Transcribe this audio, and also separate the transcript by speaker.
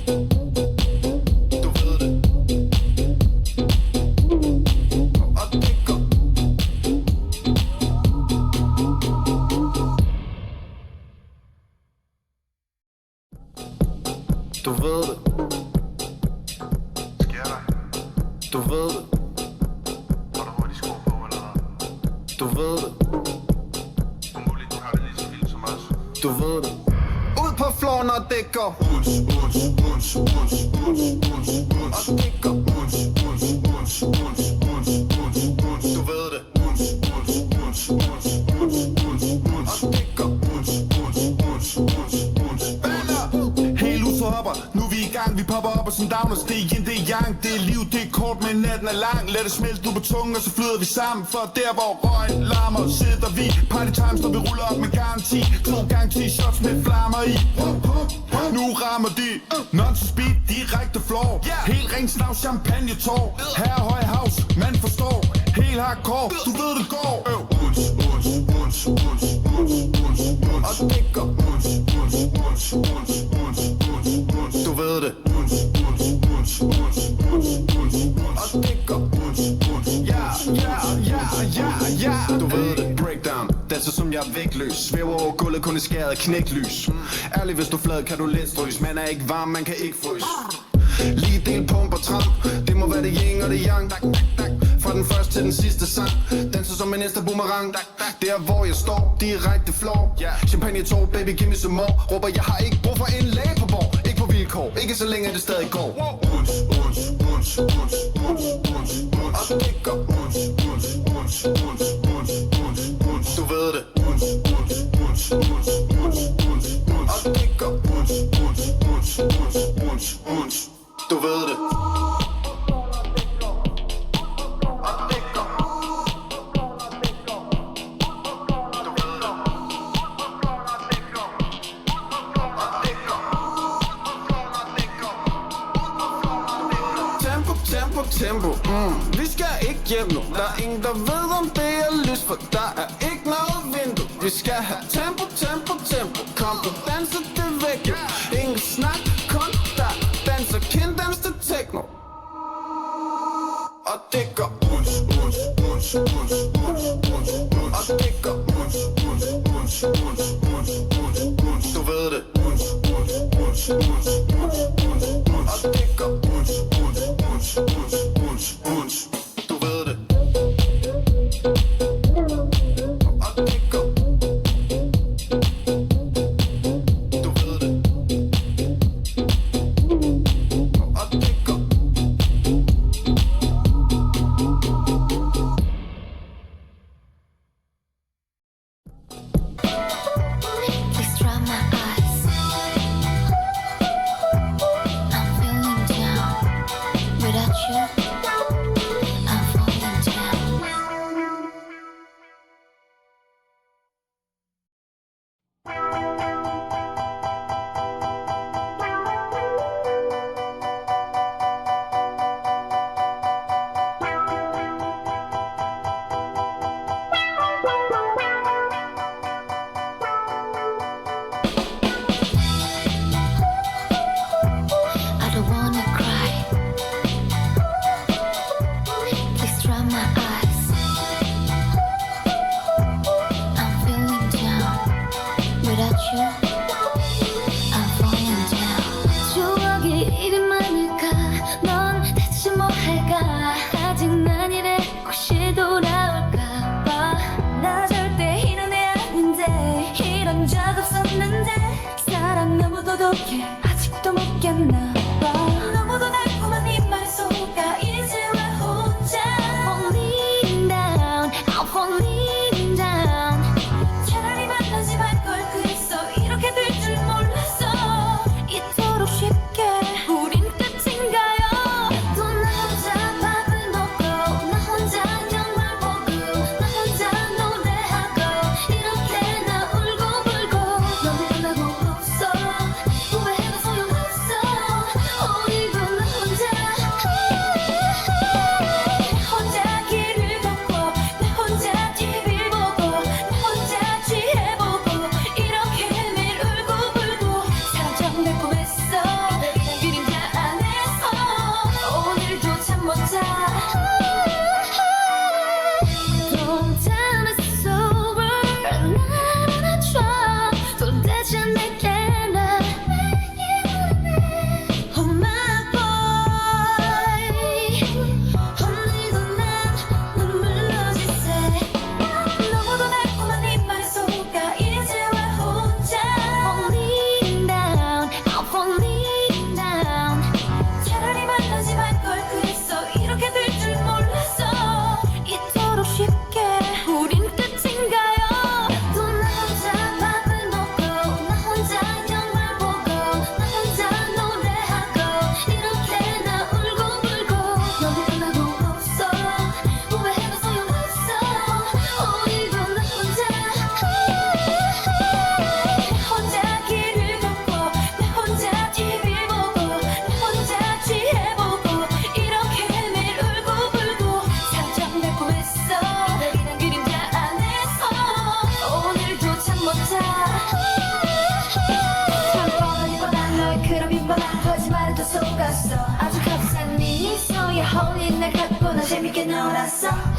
Speaker 1: Du ved det. Og det går. Du ved det.
Speaker 2: Sker der?
Speaker 1: Du ved det.
Speaker 2: Har du hurtigt sko på, eller hvad?
Speaker 1: Du ved det.
Speaker 2: Umuligt, de har det lige så vildt som os.
Speaker 1: Du ved det. Ud på floor, når det går. Og det går. Du ved det. Og det går. Helt ud for hopper. Nu er vi i gang. Vi popper op og sådan downers. Det er yin, det er yang. Det er liv, det er kort, men natten er lang. Lad det smelte ud på tungen, og så flyder vi sammen. For der hvor røgen larmer, sidder vi. Party time, står vi ruller op med garanti. 2 gange 10 shots med flammer i. Nu rammer de non-speed, direkte floor. Helt ren snav, champagne tår. Her er høj house, man forstår. Helt hardcore, du ved det går. Og det går. Du ved det. Og det går. Ja. Du ved det. Breakdown. Danser som jeg er vægtløs. Svæver over gulvet, kun i skæret af knæklys. Ærlig hvis du er flad, kan du let strøs. Man er ikke varm, man kan ikke fryse. Lige del pump og tramp. Det må være det yin og det yang. Fra den første til den sidste sang. Danser som en næste boomerang. Der hvor jeg står, direkte floor. Champagne tår, baby give me some more. Råber jeg har ikke brug for en læge på borg. Ikke på vilkår, ikke så længe det stadig går. Og det går. Du ved det. Og det går. Du ved det. Tempo, vi skal ikke hjem nu. Der er ingen, der ved om det er lys, for der er ikke noget vindue. Vi skal have tempo. Kom på danse det væk, jo. Ingen snak, kun der danser kinddans til techno. Og det går. Og det går. Du ved det. Og det går. Du ved det. Og det går. Du ved det. Og det går.
Speaker 3: Please dry my eyes. I'm feeling down. Without you, I'm falling down. I don't wanna cry. Please dry my eyes. I'm feeling down. Without you, I'm falling down. 추억이 이리 많을까? 넌 대체 뭐 할까? 아직 난 이래 혹시 돌아올까 봐. 나 절대 이런 애 아닌데 이런 적 없었는데 사랑 너무 도독해 아직도 못 깼나 봐. 너무도 달콤한 이 말 속아 이제 왜 혼자 falling down, I'm falling down. 차라리 만나지 말걸 그랬어. 이렇게 될 줄 몰랐어. 이토록 쉽게 우린 끝인가요? 또 나 혼자 밥을 먹고 나 혼자 영화 보고 나 혼자 노래하고 이렇게 나 울고 불고 넌 만나고 없어. 후회해도 소용없어. 재밌게 놀았어